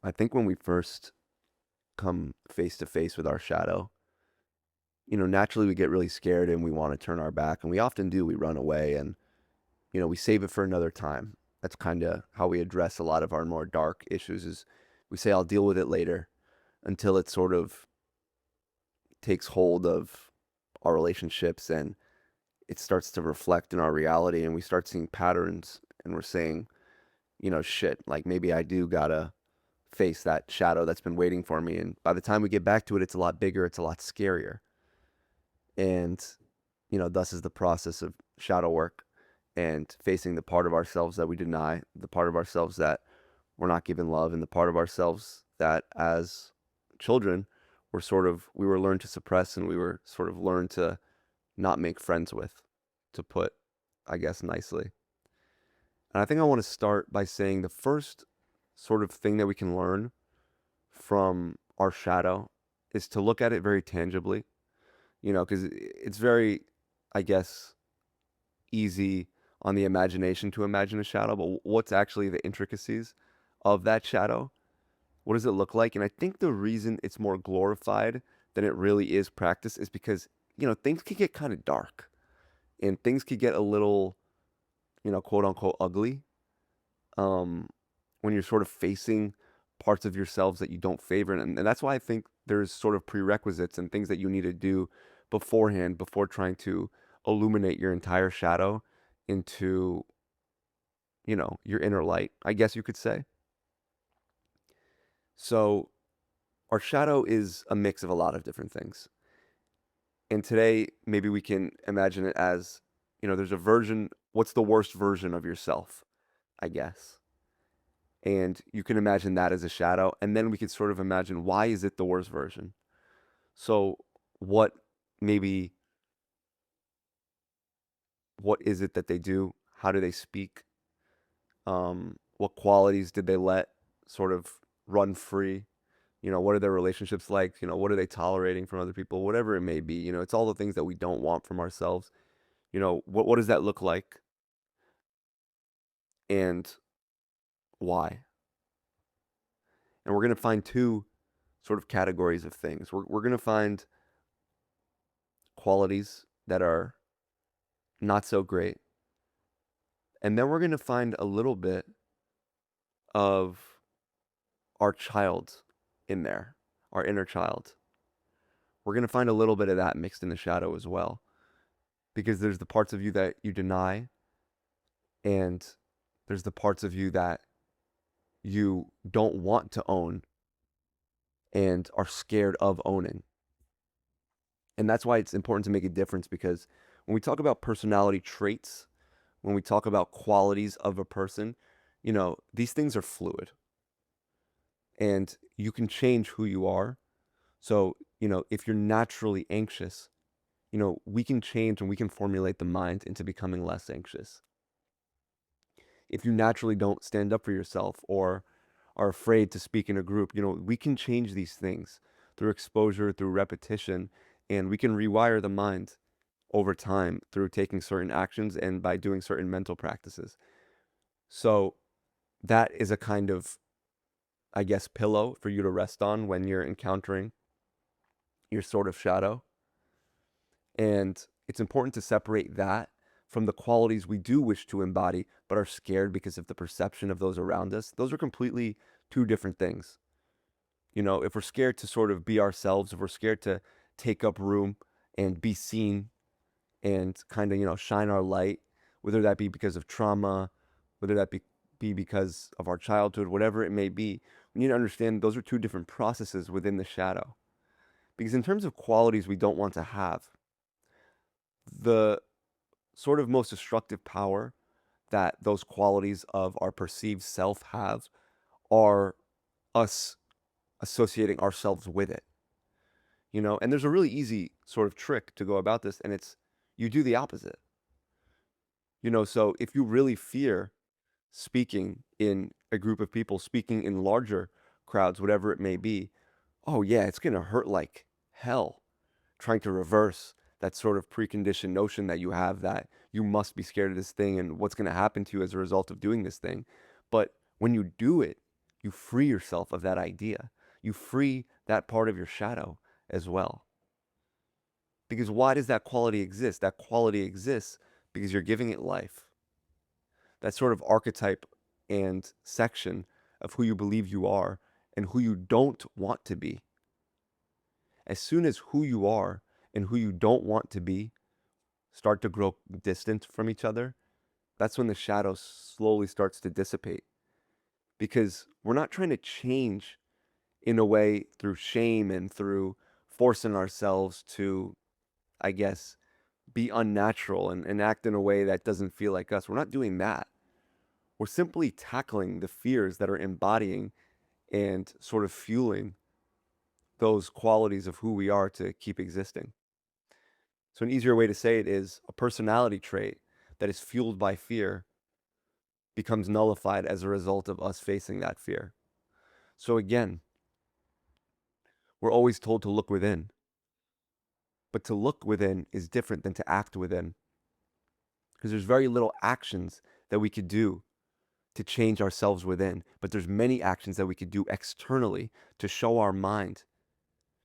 I think when we first come face to face with our shadow, naturally we get really scared and we want to turn our back. And we often do. We run away and, we save it for another time. That's kind of how we address a lot of our more dark issues is we say, I'll deal with it later until it sort of takes hold of our relationships and it starts to reflect in our reality and we start seeing patterns and we're saying, shit, like maybe I do gotta face that shadow that's been waiting for me. And by the time we get back to it, it's a lot bigger, it's a lot scarier. And, thus is the process of shadow work and facing the part of ourselves that we deny, the part of ourselves that we're not given love, and the part of ourselves that as children we were learned to suppress and we were sort of learned to not make friends with, to put, I guess, nicely. And I think I want to start by saying the first sort of thing that we can learn from our shadow is to look at it very tangibly, because it's very, I guess, easy on the imagination to imagine a shadow, but what's actually the intricacies of that shadow? What does it look like? And I think the reason it's more glorified than it really is practiced is because, things can get kind of dark and things could get a little, quote unquote, ugly um, when you're sort of facing parts of yourselves that you don't favor. And that's why I think there's sort of prerequisites and things that you need to do beforehand before trying to illuminate your entire shadow into, your inner light, I guess you could say. So our shadow is a mix of a lot of different things. And today, maybe we can imagine it as, there's a version, what's the worst version of yourself, I guess. And you can imagine that as a shadow. And then we could sort of imagine why is it the worst version? So what maybe what is it that they do? How do they speak? What qualities did they let sort of run free? What are their relationships like? What are they tolerating from other people? Whatever it may be, it's all the things that we don't want from ourselves. What does that look like and why? And we're going to find two sort of categories of things. We're going to find qualities that are not so great. And then we're going to find a little bit of our child in there, our inner child. We're going to find a little bit of that mixed in the shadow as well. Because there's the parts of you that you deny, and there's the parts of you that you don't want to own and are scared of owning. And that's why it's important to make a difference because when we talk about personality traits, when we talk about qualities of a person, these things are fluid and you can change who you are. So, if you're naturally anxious, we can change and we can formulate the mind into becoming less anxious. If you naturally don't stand up for yourself or are afraid to speak in a group, we can change these things through exposure, through repetition, and we can rewire the mind over time through taking certain actions and by doing certain mental practices. So that is a kind of, I guess, pillow for you to rest on when you're encountering your sort of shadow. And it's important to separate that from the qualities we do wish to embody, but are scared because of the perception of those around us. Those are completely two different things. If we're scared to sort of be ourselves, if we're scared to take up room and be seen and kind of, shine our light, whether that be because of trauma, whether that be because of our childhood, whatever it may be, we need to understand those are two different processes within the shadow. Because in terms of qualities we don't want to have, the sort of most destructive power that those qualities of our perceived self have are us associating ourselves with it. And there's a really easy sort of trick to go about this, and it's you do the opposite. So if you really fear speaking in a group of people, speaking in larger crowds, whatever it may be, oh yeah, it's going to hurt like hell trying to reverse that sort of preconditioned notion that you have that you must be scared of this thing and what's going to happen to you as a result of doing this thing. But when you do it, You free yourself of that idea. You free that part of your shadow as well. Because why does that quality exist? That quality exists because you're giving it life. That sort of archetype and section of who you believe you are and who you don't want to be. As soon as who you are and who you don't want to be start to grow distant from each other, that's when the shadow slowly starts to dissipate. Because we're not trying to change in a way through shame and through forcing ourselves to, I guess, be unnatural and act in a way that doesn't feel like us. We're not doing that. We're simply tackling the fears that are embodying and sort of fueling those qualities of who we are to keep existing. So, an easier way to say it is a personality trait that is fueled by fear becomes nullified as a result of us facing that fear. So, again, we're always told to look within, but to look within is different than to act within because there's very little actions that we could do to change ourselves within, but there's many actions that we could do externally to show our mind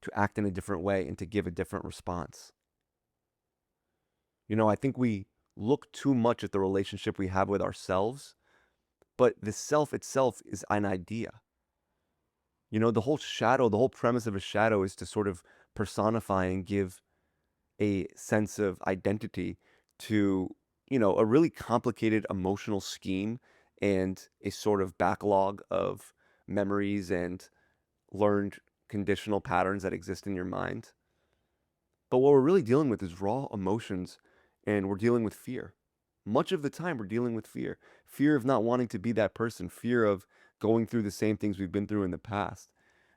to act in a different way and to give a different response. I think we look too much at the relationship we have with ourselves, but the self itself is an idea. The whole shadow, the whole premise of a shadow is to sort of personify and give a sense of identity to, a really complicated emotional scheme and a sort of backlog of memories and learned conditional patterns that exist in your mind. But what we're really dealing with is raw emotions and we're dealing with fear. Much of the time, we're dealing with fear. Fear of not wanting to be that person, fear of going through the same things we've been through in the past,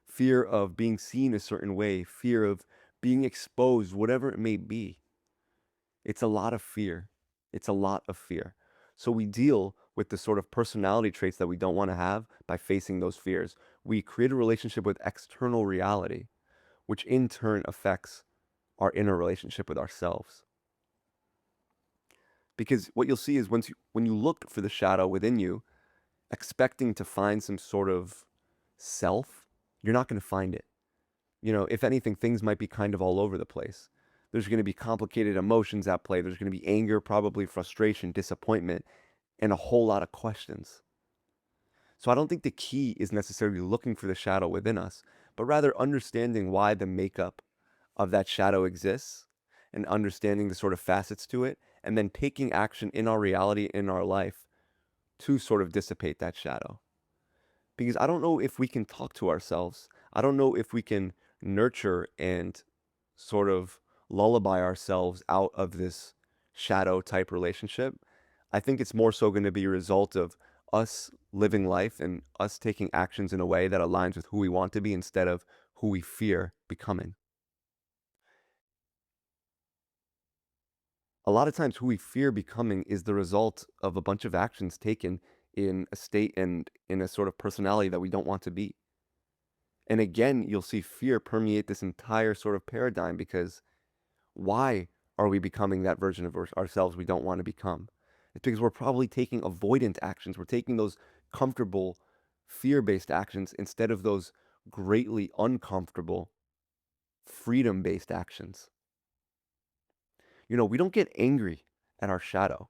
fear of being seen a certain way, fear of being exposed, whatever it may be. It's a lot of fear. It's a lot of fear. So we deal with the sort of personality traits that we don't want to have by facing those fears. We create a relationship with external reality, which in turn affects our inner relationship with ourselves. Because what you'll see is when you look for the shadow within you, expecting to find some sort of self, you're not going to find it. If anything, things might be kind of all over the place. There's going to be complicated emotions at play. There's going to be anger, probably frustration, disappointment, and a whole lot of questions. So I don't think the key is necessarily looking for the shadow within us, but rather understanding why the makeup of that shadow exists and understanding the sort of facets to it, and then taking action in our reality, in our life, to sort of dissipate that shadow. Because I don't know if we can talk to ourselves. I don't know if we can nurture and sort of lullaby ourselves out of this shadow type relationship. I think it's more so going to be a result of us living life and us taking actions in a way that aligns with who we want to be instead of who we fear becoming. A lot of times, who we fear becoming is the result of a bunch of actions taken in a state and in a sort of personality that we don't want to be. And again, you'll see fear permeate this entire sort of paradigm because why are we becoming that version of ourselves we don't want to become? It's because we're probably taking avoidant actions. We're taking those comfortable, fear based actions instead of those greatly uncomfortable, freedom based actions. We don't get angry at our shadow.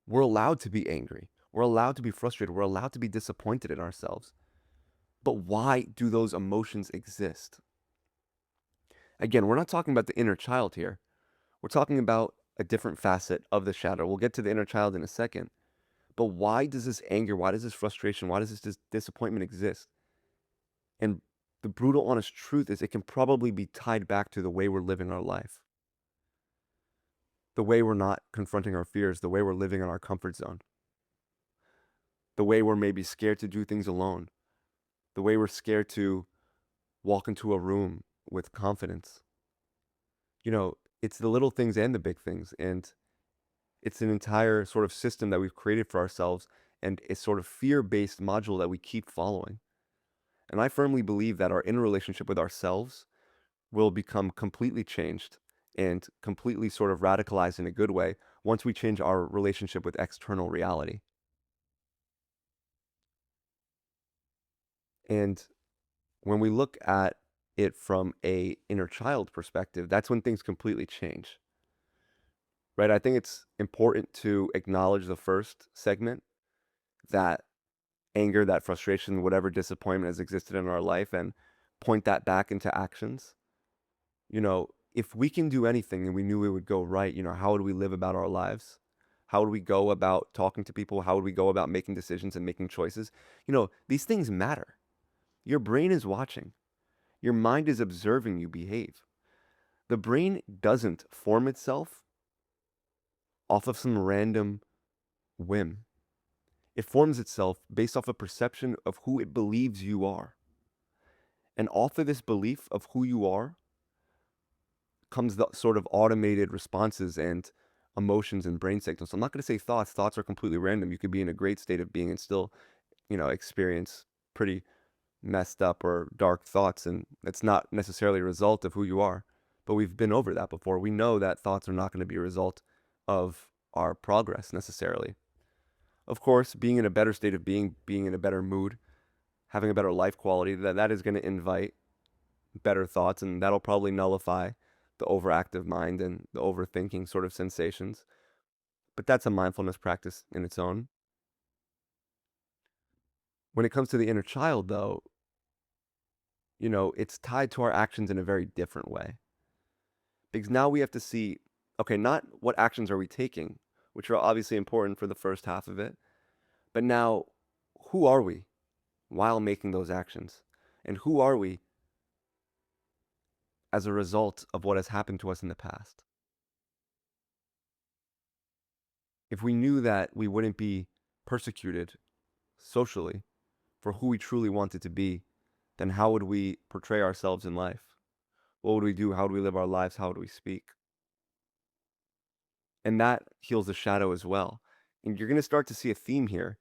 We're allowed to be angry. We're allowed to be frustrated. We're allowed to be disappointed in ourselves. But why do those emotions exist? Again, we're not talking about the inner child here. We're talking about a different facet of the shadow. We'll get to the inner child in a second. But why does this anger, why does this frustration, why does this disappointment exist? And the brutal, honest truth is it can probably be tied back to the way we're living our life, the way we're not confronting our fears, the way we're living in our comfort zone, the way we're maybe scared to do things alone, the way we're scared to walk into a room with confidence. It's the little things and the big things. And it's an entire sort of system that we've created for ourselves and a sort of fear-based module that we keep following. And I firmly believe that our inner relationship with ourselves will become completely changed and completely sort of radicalized in a good way once we change our relationship with external reality. And when we look at it from a inner child perspective, that's when things completely change, right? I think it's important to acknowledge the first segment, that anger, that frustration, whatever disappointment has existed in our life, and point that back into actions. If we can do anything and we knew it would go right, how would we live about our lives? How would we go about talking to people? How would we go about making decisions and making choices? These things matter. Your brain is watching. Your mind is observing you behave. The brain doesn't form itself off of some random whim. It forms itself based off a perception of who it believes you are. And off of this belief of who you are comes the sort of automated responses and emotions and brain signals. So I'm not going to say thoughts. Thoughts are completely random. You could be in a great state of being and still, experience pretty messed up or dark thoughts. And it's not necessarily a result of who you are. But we've been over that before. We know that thoughts are not going to be a result of our progress necessarily. Of course, being in a better state of being in a better mood, having a better life quality, that is going to invite better thoughts, and that'll probably nullify the overactive mind and the overthinking sort of sensations. But that's a mindfulness practice in its own. When it comes to the inner child, though, it's tied to our actions in a very different way. Because now we have to see, okay, not what actions are we taking, which are obviously important for the first half of it, but now who are we while making those actions? And who are we as a result of what has happened to us in the past? If we knew that we wouldn't be persecuted socially for who we truly wanted to be, then how would we portray ourselves in life? What would we do? How would we live our lives? How would we speak? And that heals the shadow as well. And you're going to start to see a theme here,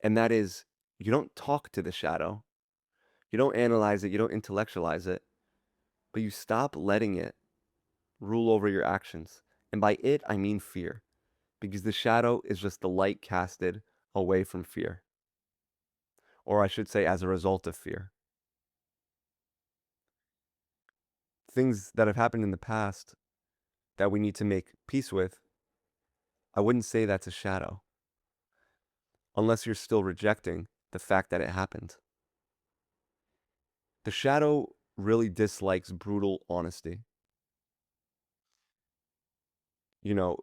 and that is you don't talk to the shadow, you don't analyze it, you don't intellectualize it, but you stop letting it rule over your actions. And by it, I mean fear, because the shadow is just the light casted away from fear, or I should say, as a result of fear. Things that have happened in the past that we need to make peace with, I wouldn't say that's a shadow, unless you're still rejecting the fact that it happened. The shadow really dislikes brutal honesty. You know,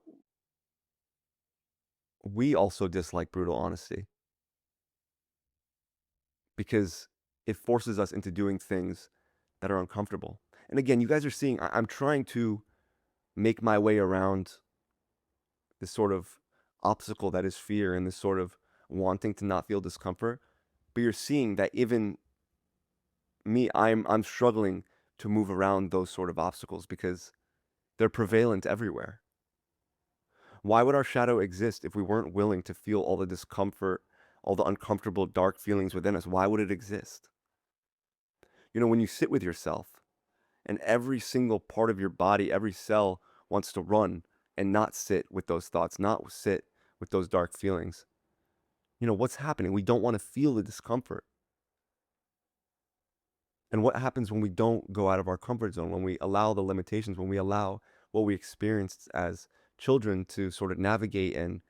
we also dislike brutal honesty because it forces us into doing things that are uncomfortable. And again, you guys are seeing, I'm trying to make my way around this sort of obstacle that is fear and this sort of wanting to not feel discomfort. But you're seeing that even me, I'm struggling to move around those sort of obstacles because they're prevalent everywhere. Why would our shadow exist if we weren't willing to feel all the discomfort, all the uncomfortable, dark feelings within us? Why would it exist? When you sit with yourself and every single part of your body, every cell wants to run and not sit with those thoughts, not sit with those dark feelings. What's happening? We don't want to feel the discomfort. And what happens when we don't go out of our comfort zone, when we allow the limitations, when we allow what we experienced as children to sort of navigate and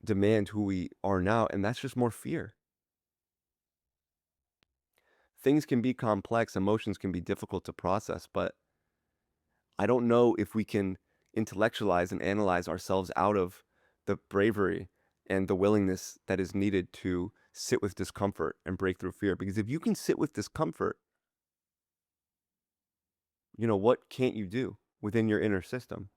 demand who we are now? And that's just more fear. Things can be complex, emotions can be difficult to process, but I don't know if we can intellectualize and analyze ourselves out of the bravery and the willingness that is needed to sit with discomfort and break through fear. Because if you can sit with discomfort, what can't you do within your inner system?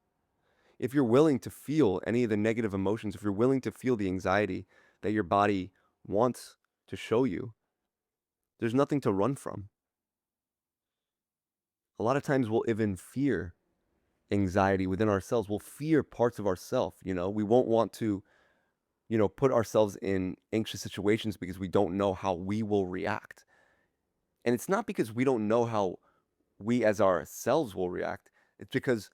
If you're willing to feel any of the negative emotions, if you're willing to feel the anxiety that your body wants to show you, there's nothing to run from. A lot of times we'll even fear anxiety within ourselves. We'll fear parts of ourselves. We won't want to, put ourselves in anxious situations because we don't know how we will react. And it's not because we don't know how we as ourselves will react. It's because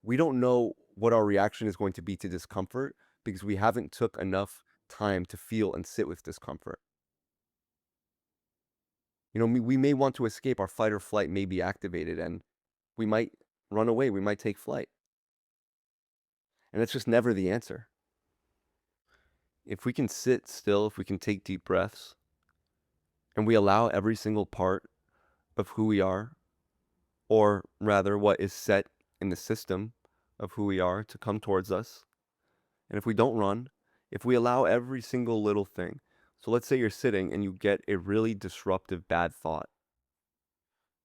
we don't know what our reaction is going to be to discomfort because we haven't took enough time to feel and sit with discomfort. We may want to escape. Our fight or flight may be activated, and we might run away. We might take flight. And it's just never the answer. If we can sit still, if we can take deep breaths, and we allow every single part of who we are, or rather what is set in the system of who we are to come towards us, and if we don't run, if we allow every single little thing. So let's say you're sitting and you get a really disruptive bad thought.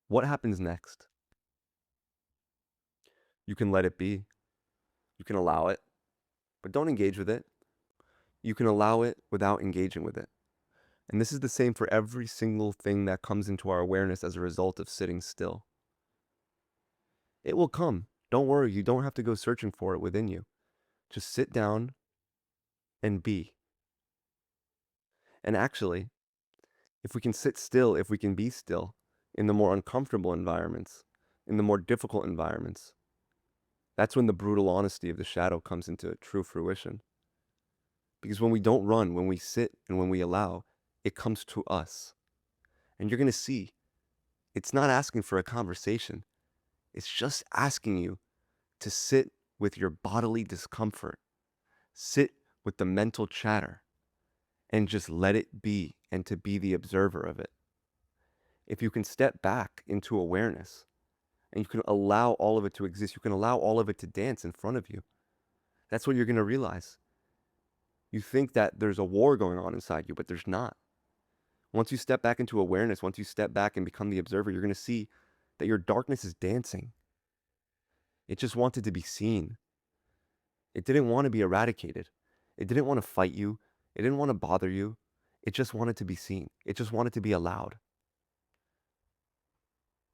What happens next? You can let it be. You can allow it, but don't engage with it. You can allow it without engaging with it. And this is the same for every single thing that comes into our awareness as a result of sitting still. It will come. Don't worry. You don't have to go searching for it within you. Just sit down and be. And actually, if we can sit still, if we can be still in the more uncomfortable environments, in the more difficult environments, that's when the brutal honesty of the shadow comes into true fruition. Because when we don't run, when we sit and when we allow, it comes to us. And you're going to see, it's not asking for a conversation. It's just asking you to sit with your bodily discomfort, sit with the mental chatter, and just let it be and to be the observer of it. If you can step back into awareness and you can allow all of it to exist, you can allow all of it to dance in front of you, that's what you're going to realize. You think that there's a war going on inside you, but there's not. Once you step back into awareness, once you step back and become the observer, you're going to see that your darkness is dancing. It just wanted to be seen. It didn't want to be eradicated. It didn't want to fight you. It didn't want to bother you. It just wanted to be seen. It just wanted to be allowed.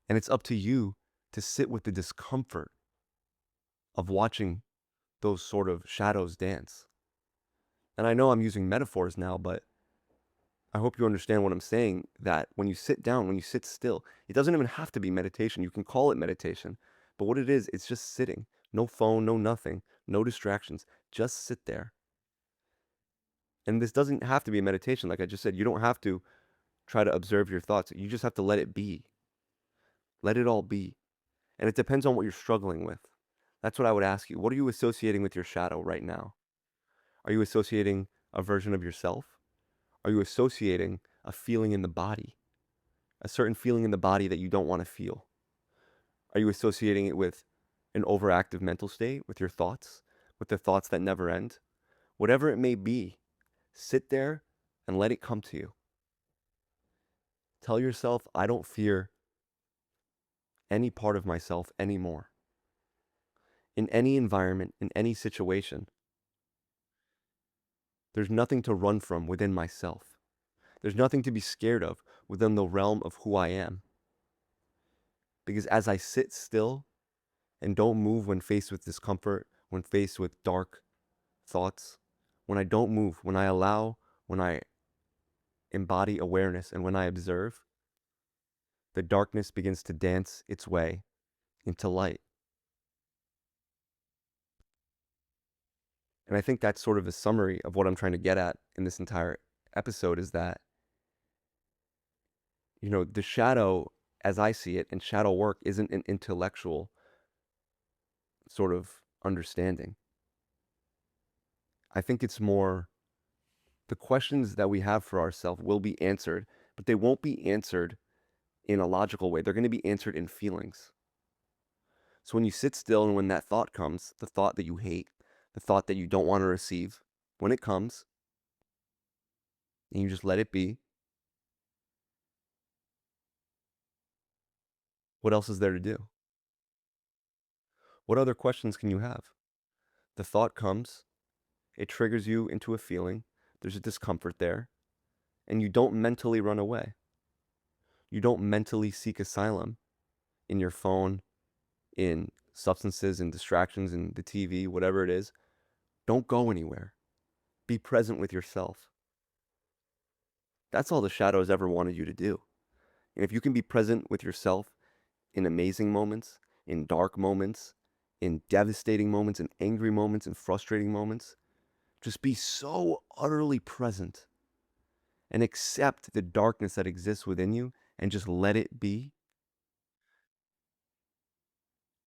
And it's up to you to sit with the discomfort of watching those sort of shadows dance. And I know I'm using metaphors now, but I hope you understand what I'm saying, that when you sit down, when you sit still, it doesn't even have to be meditation. You can call it meditation. But what it is, it's just sitting. No phone, no nothing, no distractions. Just sit there. And this doesn't have to be a meditation. Like I just said, you don't have to try to observe your thoughts. You just have to let it be. Let it all be. And it depends on what you're struggling with. That's what I would ask you. What are you associating with your shadow right now? Are you associating a version of yourself? Are you associating a feeling in the body? A certain feeling in the body that you don't want to feel? Are you associating it with an overactive mental state, with your thoughts, with the thoughts that never end? Whatever it may be, sit there and let it come to you. Tell yourself, I don't fear any part of myself anymore. In any environment, in any situation, there's nothing to run from within myself. There's nothing to be scared of within the realm of who I am. Because as I sit still and don't move when faced with discomfort, when faced with dark thoughts, when I don't move, when I allow, when I embody awareness, and when I observe, the darkness begins to dance its way into light. And I think that's sort of a summary of what I'm trying to get at in this entire episode, is that, the shadow, as I see it, and shadow work isn't an intellectual sort of understanding. I think it's more, the questions that we have for ourselves will be answered, but they won't be answered in a logical way. They're going to be answered in feelings. So when you sit still and when that thought comes, the thought that you hate, the thought that you don't want to receive, when it comes, and you just let it be, what else is there to do? What other questions can you have? The thought comes, it triggers you into a feeling, there's a discomfort there, and you don't mentally run away. You don't mentally seek asylum in your phone, in substances and distractions, in the TV, whatever it is. Don't go anywhere. Be present with yourself. That's all the shadow has ever wanted you to do. And if you can be present with yourself in amazing moments, in dark moments, in devastating moments, in angry moments, in frustrating moments, just be so utterly present and accept the darkness that exists within you and just let it be,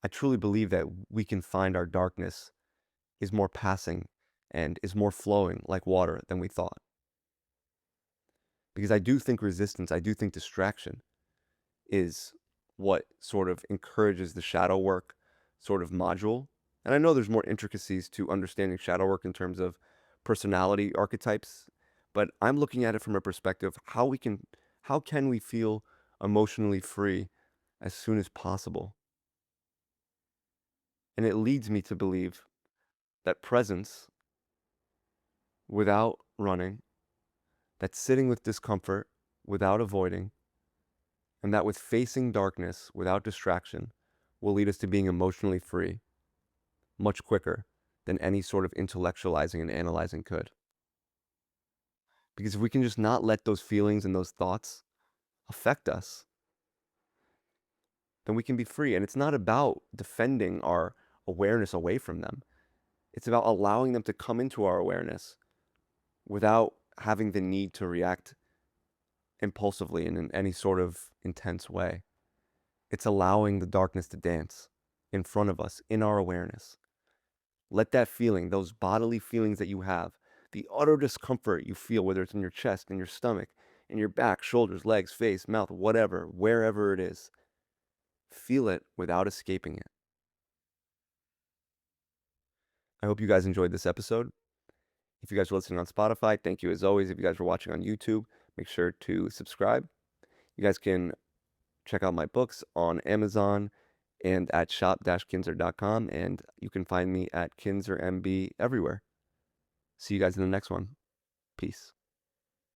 I truly believe that we can find our darkness is more passing and is more flowing like water than we thought. Because I do think resistance, I do think distraction is what sort of encourages the shadow work sort of module. And I know there's more intricacies to understanding shadow work in terms of personality archetypes, but I'm looking at it from a perspective how can we feel emotionally free as soon as possible? And it leads me to believe that presence without running, that sitting with discomfort without avoiding, and that with facing darkness without distraction will lead us to being emotionally free much quicker than any sort of intellectualizing and analyzing could. Because if we can just not let those feelings and those thoughts affect us, then we can be free. And it's not about defending our awareness away from them, it's about allowing them to come into our awareness without having the need to react impulsively and in any sort of intense way. It's allowing the darkness to dance in front of us in our awareness. Let that feeling, those bodily feelings that you have, the utter discomfort you feel, whether it's in your chest, in your stomach, in your back, shoulders, legs, face, mouth, whatever, wherever it is, feel it without escaping it. I hope you guys enjoyed this episode. If you guys are listening on Spotify, thank you as always. If you guys are watching on YouTube, make sure to subscribe. You guys can check out my books on Amazon and at shop-kinzer.com, and you can find me at KinzerMB everywhere. See you guys in the next one. Peace.